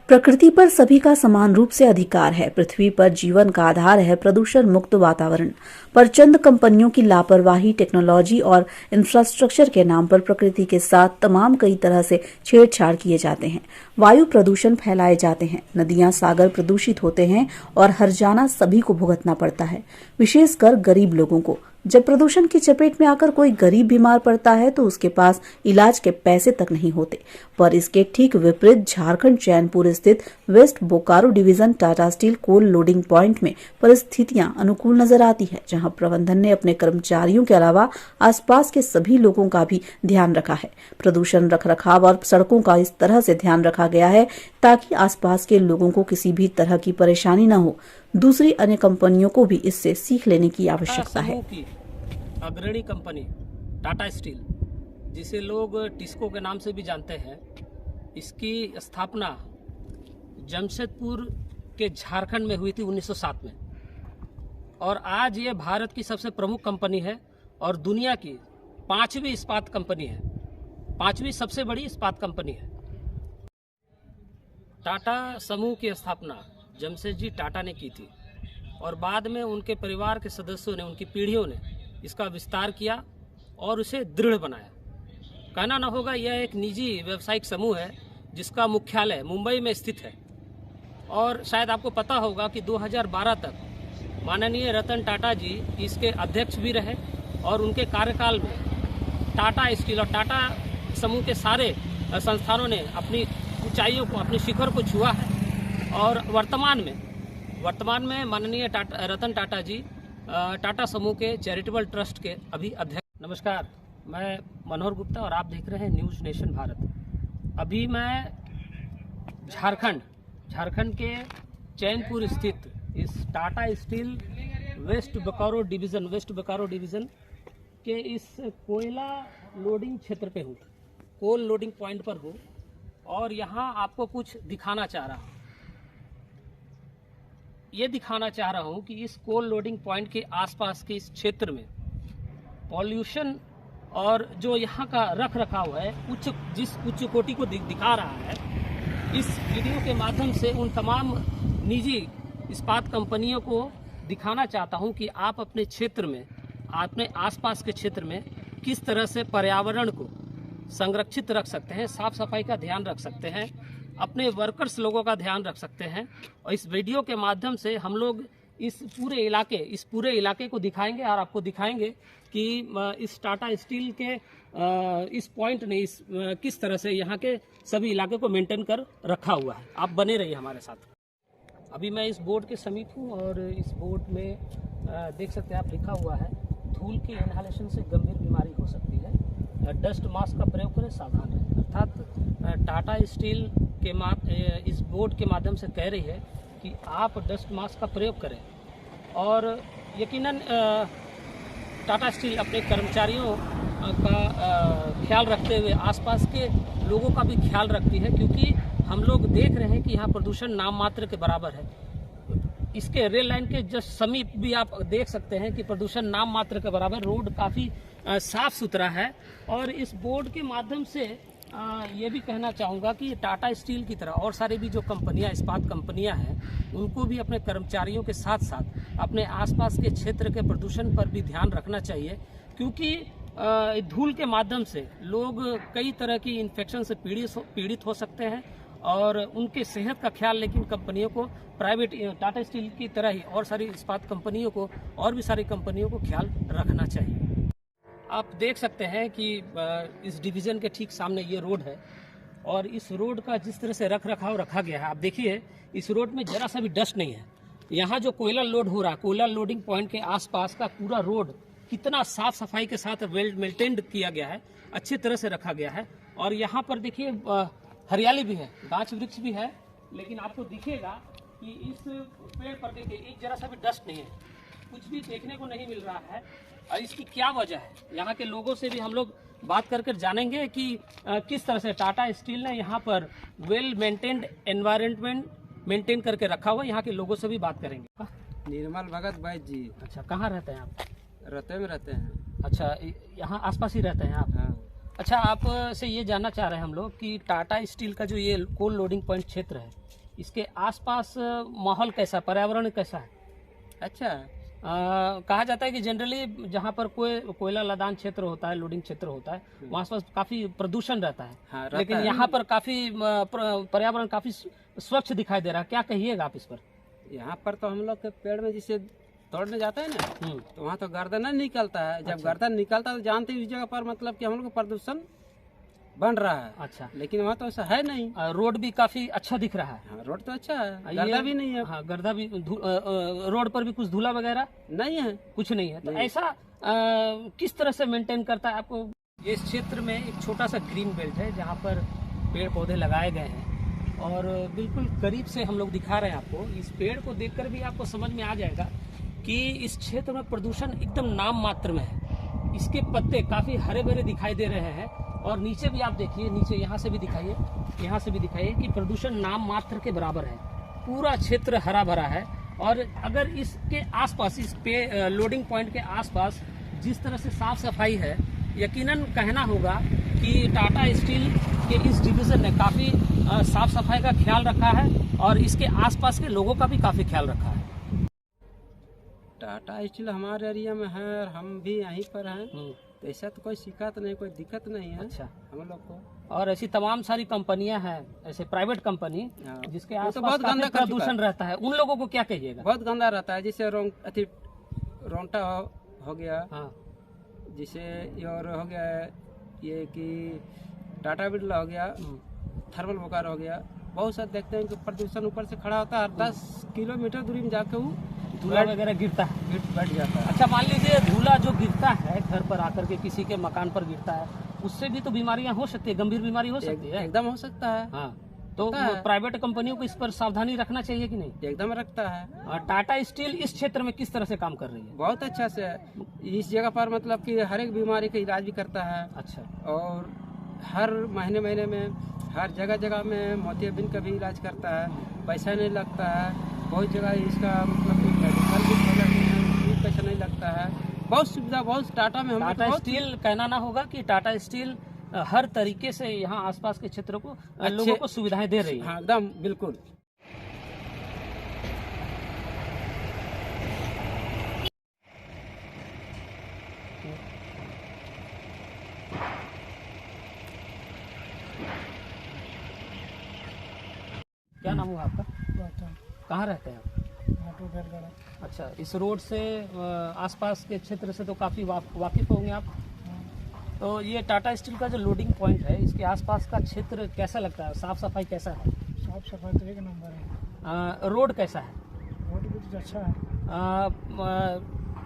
प्रकृति पर सभी का समान रूप से अधिकार है। पृथ्वी पर जीवन का आधार है प्रदूषण मुक्त वातावरण। पर चंद कंपनियों की लापरवाही, टेक्नोलॉजी और इंफ्रास्ट्रक्चर के नाम पर प्रकृति के साथ तमाम कई तरह से छेड़छाड़ किए जाते हैं। वायु प्रदूषण फैलाए जाते हैं, नदियां सागर प्रदूषित होते हैं और हर्जाना सभी को भुगतना पड़ता है, विशेषकर गरीब लोगों को। जब प्रदूषण की चपेट में आकर कोई गरीब बीमार पड़ता है तो उसके पास इलाज के पैसे तक नहीं होते। पर इसके ठीक विपरीत झारखंड चैनपुर स्थित west Bokaro division Tata Steel coal loading point में परिस्थितियां अनुकूल नजर आती है, जहां प्रबंधन ने अपने कर्मचारियों के अलावा आसपास के सभी लोगों का भी ध्यान रखा है। प्रदूषण रखरखाव और सड़कों का इस तरह से ध्यान रखा गया है ताकि आसपास के लोगों को किसी भी तरह की परेशानी न हो। दूसरी अन्य कंपनियों को भी इससे सीख लेने की आवश्यकता है। अग्रणी कंपनी टाटा स्टील, जिसे लोग टिस्को के नाम से भी जानते हैं, इसकी स्थापना जमशेदपुर के झारखंड में हुई थी 1907 में और आज ये भारत की सबसे प्रमुख कंपनी है और दुनिया की 5वीं इस्पात कंपनी है, 5वीं सबसे बड़ी इस्पात कंपनी है। टाटा समूह की स्थापना जमशेद जी टाटा ने की थी और बाद में उनके परिवार के सदस्यों ने, उनकी पीढ़ियों ने इसका विस्तार किया और उसे दृढ़ बनाया। कहना न होगा, यह एक निजी व्यावसायिक समूह है जिसका मुख्यालय मुंबई में स्थित है और शायद आपको पता होगा कि 2012 तक माननीय रतन टाटा जी इसके अध्यक्ष भी रहे और उनके कार्यकाल में टाटा स्टील और टाटा समूह के सारे संस्थानों ने अपनी ऊंचाइयों को, अपने शिखर को छुआ है और वर्तमान में माननीय रतन टाटा जी टाटा समूह के चैरिटेबल ट्रस्ट के अभी अध्यक्ष। नमस्कार, मैं मनोहर गुप्ता और आप देख रहे हैं न्यूज़ नेशन भारत। अभी मैं झारखंड के चैनपुर स्थित इस Tata Steel West Bokaro division के इस कोयला लोडिंग क्षेत्र पे हूँ, कोल लोडिंग पॉइंट पर हूँ और यहाँ आपको कुछ दिखाना चाह रहा हूँ। ये दिखाना चाह रहा हूँ कि इस कोल लोडिंग पॉइंट के आसपास के इस क्षेत्र में पॉल्यूशन और जो यहाँ का रख रखाव है जिस उच्च कोटि को दिखा रहा है, इस वीडियो के माध्यम से उन तमाम निजी इस्पात कंपनियों को दिखाना चाहता हूँ कि आप अपने क्षेत्र में, अपने आसपास के क्षेत्र में किस तरह से पर्यावरण को संरक्षित रख सकते हैं, साफ सफाई का ध्यान रख सकते हैं, अपने वर्कर्स लोगों का ध्यान रख सकते हैं। और इस वीडियो के माध्यम से हम लोग इस पूरे इलाके को दिखाएंगे और आपको दिखाएंगे कि इस टाटा स्टील के इस पॉइंट ने किस तरह से यहाँ के सभी इलाके को मेंटेन कर रखा हुआ है। आप बने रहिए हमारे साथ। अभी मैं इस बोर्ड के समीप हूँ और इस बोर्ड में देख सकते हैं आप, लिखा हुआ है धूल के इनहेलेशन से गंभीर बीमारी हो सकती है, डस्ट मास्क का प्रयोग करें, सावधान रहें। अर्थात टाटा स्टील के इस बोर्ड के माध्यम से कह रही है कि आप डस्ट मास्क का प्रयोग करें और यकीनन टाटा स्टील अपने कर्मचारियों का ख्याल रखते हुए आसपास के लोगों का भी ख्याल रखती है, क्योंकि हम लोग देख रहे हैं कि यहाँ प्रदूषण नाम मात्र के बराबर है। इसके रेल लाइन के जस्ट समीप भी आप देख सकते हैं कि प्रदूषण नाम मात्र के बराबर, रोड काफ़ी साफ सुथरा है। और इस बोर्ड के माध्यम से ये भी कहना चाहूँगा कि टाटा स्टील की तरह और सारी भी जो कंपनियां, इस्पात कंपनियां हैं, उनको भी अपने कर्मचारियों के साथ साथ अपने आसपास के क्षेत्र के प्रदूषण पर भी ध्यान रखना चाहिए, क्योंकि धूल के माध्यम से लोग कई तरह की इन्फेक्शन से पीड़ित हो सकते हैं और उनके सेहत का ख्याल लेकिन कंपनियों को, प्राइवेट टाटा स्टील की तरह ही और सारी इस्पात कंपनियों को और भी सारी कंपनियों को ख्याल रखना चाहिए। आप देख सकते हैं कि इस डिवीज़न के ठीक सामने ये रोड है और इस रोड का जिस तरह से रख रखाव रखा गया है, आप देखिए इस रोड में जरा सा भी डस्ट नहीं है। यहाँ जो कोयला लोड हो रहा है, कोयला लोडिंग पॉइंट के आसपास का पूरा रोड कितना साफ सफाई के साथ वेल मेंटेन्ड किया गया है, अच्छी तरह से रखा गया है। और यहाँ पर देखिए हरियाली भी है, गाछ वृक्ष भी है, लेकिन आपको दिखेगा कि इस पेड़ पर देखिए एक जरा सा भी डस्ट नहीं है, कुछ भी देखने को नहीं मिल रहा है। और इसकी क्या वजह है, यहाँ के लोगों से भी हम लोग बात कर जानेंगे कि किस तरह से टाटा स्टील ने यहाँ पर वेल मेंटेन्ड एनवायरनमेंट मेंटेन करके रखा हुआ है। यहाँ के लोगों से भी बात करेंगे। निर्मल भगत भाई जी। अच्छा, कहाँ रहते हैं आप? रते में रहते हैं। अच्छा, यहाँ आसपास ही रहते हैं आप? हाँ। अच्छा, आप से ये जानना चाह रहे हैं हम लोग कि टाटा स्टील का जो ये कोल लोडिंग पॉइंट क्षेत्र है, इसके आसपास माहौल कैसा, पर्यावरण कैसा है? अच्छा है। कहा जाता है कि जनरली जहाँ पर कोयला लदान क्षेत्र होता है, लोडिंग क्षेत्र होता है, वहाँ आसपास काफी प्रदूषण रहता है। हाँ, रहता लेकिन है। यहाँ पर काफी पर्यावरण काफी स्वच्छ दिखाई दे रहा है। क्या कहिएगा आप इस पर? यहाँ पर तो हम लोग के पेड़ में जिसे तोड़ने जाते हैं ना, तो वहाँ तो गर्दन नहीं निकलता है। जब गर्दन निकलता है तो जानते हैं उस जगह पर मतलब कि हम लोग को प्रदूषण बन रहा है। अच्छा, लेकिन वहाँ तो ऐसा है नहीं। रोड भी काफी अच्छा दिख रहा है। हाँ, रोड तो अच्छा है, ये- गर्दा भी नहीं है। हाँ, गर्दा भी रोड पर भी कुछ धूला वगैरह नहीं है। कुछ नहीं है। तो नहीं। ऐसा किस तरह से मेंटेन करता है आपको? ये इस क्षेत्र में एक छोटा सा ग्रीन बेल्ट है जहाँ पर पेड़ पौधे लगाए गए हैं और बिल्कुल करीब से हम लोग दिखा रहे हैं आपको। इस पेड़ को देखकर भी आपको समझ में आ जाएगा कि इस क्षेत्र में प्रदूषण एकदम नाम मात्र में है। इसके पत्ते काफी हरे भरे दिखाई दे रहे हैं और नीचे भी आप देखिए, नीचे यहाँ से भी दिखाइए, यहाँ से भी दिखाइए कि प्रदूषण नाम मात्र के बराबर है। पूरा क्षेत्र हरा भरा है और अगर इसके आसपास, इस पे लोडिंग पॉइंट के आसपास जिस तरह से साफ सफाई है, यकीनन कहना होगा कि टाटा स्टील के इस डिवीजन ने काफी साफ सफाई का ख्याल रखा है और इसके आसपास के लोगों का भी काफी ख्याल रखा है। टाटा स्टील हमारे एरिया में है और हम भी यहीं पर हैं, तो ऐसा तो कोई शिकायत नहीं, कोई दिक्कत नहीं है। अच्छा, हम लोग को और ऐसी तमाम सारी कंपनियां हैं, ऐसे प्राइवेट कंपनी हाँ। जिसके वो तो आसपास बहुत काफी गंदा कर चुका प्रदूषण रहता है, उन लोगों को क्या कहिएगा? बहुत गंदा रहता है। जैसे रोंटा हो गया, हाँ, जिसे ये और हो गया ये कि टाटा बिरला हो गया, थर्मल बोकारो हो गया। बहुत सारे देखते हैं कि प्रदूषण ऊपर से खड़ा होता है, 10 किलोमीटर दूरी में जाके वो धूला वगैरह गिरता है। बैठ जाता है। अच्छा, मान लीजिए धूला जो गिरता है घर पर आकर के, किसी के मकान पर गिरता है, उससे भी तो बीमारियां हो सकती है, गंभीर बीमारी हो सकती है। एकदम हो सकता है। हाँ, तो होता है। प्राइवेट कंपनियों को इस पर सावधानी रखना चाहिए कि नहीं? एकदम रखता है। और टाटा स्टील इस क्षेत्र में किस तरह से काम कर रही है? बहुत अच्छा से इस जगह पर मतलब कि हर एक बीमारी का इलाज भी करता है अच्छा, और हर महीने में हर जगह में मोतियाबिंद का भी इलाज करता है। पैसा नहीं लगता है। बहुत जगह इसका मतलब कि मेडिकल भी खोला नहीं है, उसमें भी पैसा नहीं लगता है। बहुत सुविधा, बहुत टाटा में हम लोग टाटा बहुत स्टील कहना ना होगा कि टाटा स्टील हर तरीके से यहाँ आसपास के क्षेत्र को लोगों को सुविधाएं दे रही है। हाँ, एकदम बिल्कुल। क्या नाम हुआ आपका? कहाँ रहते हैं आप? अच्छा, इस रोड से आसपास के क्षेत्र से तो काफ़ी वाकिफ होंगे आप। तो ये टाटा स्टील का जो लोडिंग पॉइंट है, इसके आसपास का क्षेत्र कैसा लगता है? साफ सफाई कैसा है? साफ सफाई तो एक नंबर है। रोड कैसा है? रोड भी तो अच्छा है।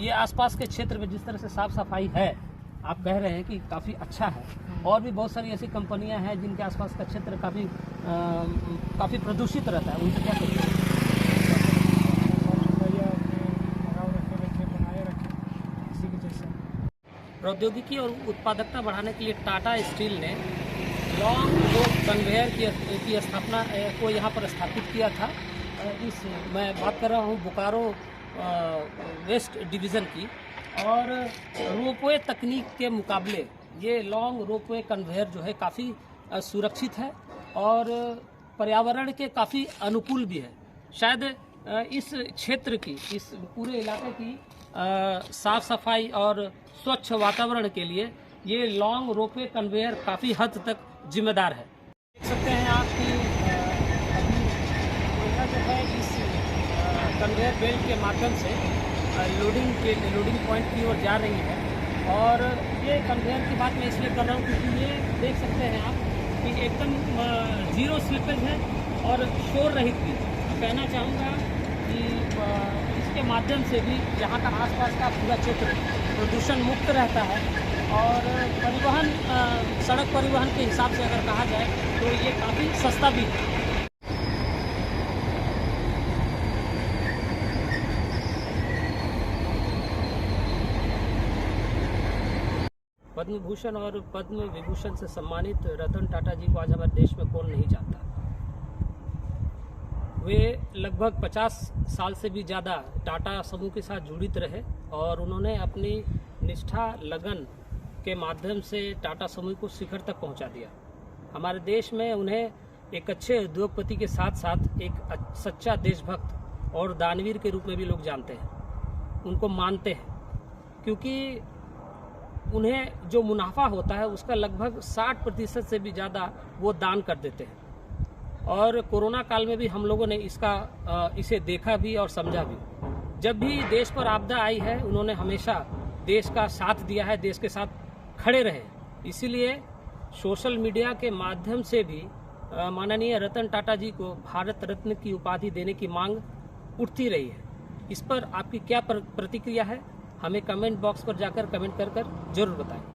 ये आसपास के क्षेत्र में जिस तरह से साफ सफाई है, आप कह रहे हैं कि काफ़ी अच्छा है, और भी बहुत सारी ऐसी कंपनियां हैं जिनके आसपास का क्षेत्र काफ़ी प्रदूषित रहता है, उनसे क्या कहिए? प्रौद्योगिकी और उत्पादकता बढ़ाने के लिए टाटा स्टील ने लॉन्ग रोप कन्वेयर की स्थापना को यहाँ पर स्थापित किया था। मैं बात कर रहा हूँ बोकारो वेस्ट डिवीज़न की, और रोपवे तकनीक के मुकाबले ये लॉन्ग रोपवे कन्वेयर जो है काफ़ी सुरक्षित है और पर्यावरण के काफ़ी अनुकूल भी है। शायद इस क्षेत्र की, इस पूरे इलाके की साफ सफाई और स्वच्छ वातावरण के लिए ये लॉन्ग रोपवे कन्वेयर काफ़ी हद तक जिम्मेदार है। देख सकते हैं आप कि अभी कोयला जो है इस कन्वेयर बेल्ट के माध्यम से लोडिंग पॉइंट की ओर जा रही है। और ये कन्वेयर की बात मैं इसलिए कर रहा हूँ क्योंकि ये देख सकते हैं आप कि एकदम जीरो स्लिपेज है और शोर रहित भी। कहना चाहूँगा कि इसके माध्यम से भी यहाँ का आसपास का पूरा क्षेत्र प्रदूषण मुक्त रहता है। और परिवहन, सड़क परिवहन के हिसाब से अगर कहा जाए तो ये काफ़ी सस्ता भी है। पद्म भूषण और पद्म विभूषण से सम्मानित रतन टाटा जी को आज हमारे देश में कौन नहीं जानता। वे लगभग 50 साल से भी ज़्यादा टाटा समूह के साथ जुड़ित रहे और उन्होंने अपनी निष्ठा, लगन के माध्यम से टाटा समूह को शिखर तक पहुंचा दिया। हमारे देश में उन्हें एक अच्छे उद्योगपति के साथ साथ एक सच्चा देशभक्त और दानवीर के रूप में भी लोग जानते हैं, उनको मानते हैं, क्योंकि उन्हें जो मुनाफा होता है उसका लगभग 60% से भी ज़्यादा वो दान कर देते हैं। और कोरोना काल में भी हम लोगों ने इसे देखा भी और समझा भी। जब भी देश पर आपदा आई है उन्होंने हमेशा देश का साथ दिया है, देश के साथ खड़े रहे। इसीलिए सोशल मीडिया के माध्यम से भी माननीय रतन टाटा जी को भारत रत्न की उपाधि देने की मांग उठती रही है। इस पर आपकी क्या प्रतिक्रिया है, हमें कमेंट बॉक्स पर जाकर कमेंट कर जरूर बताएं।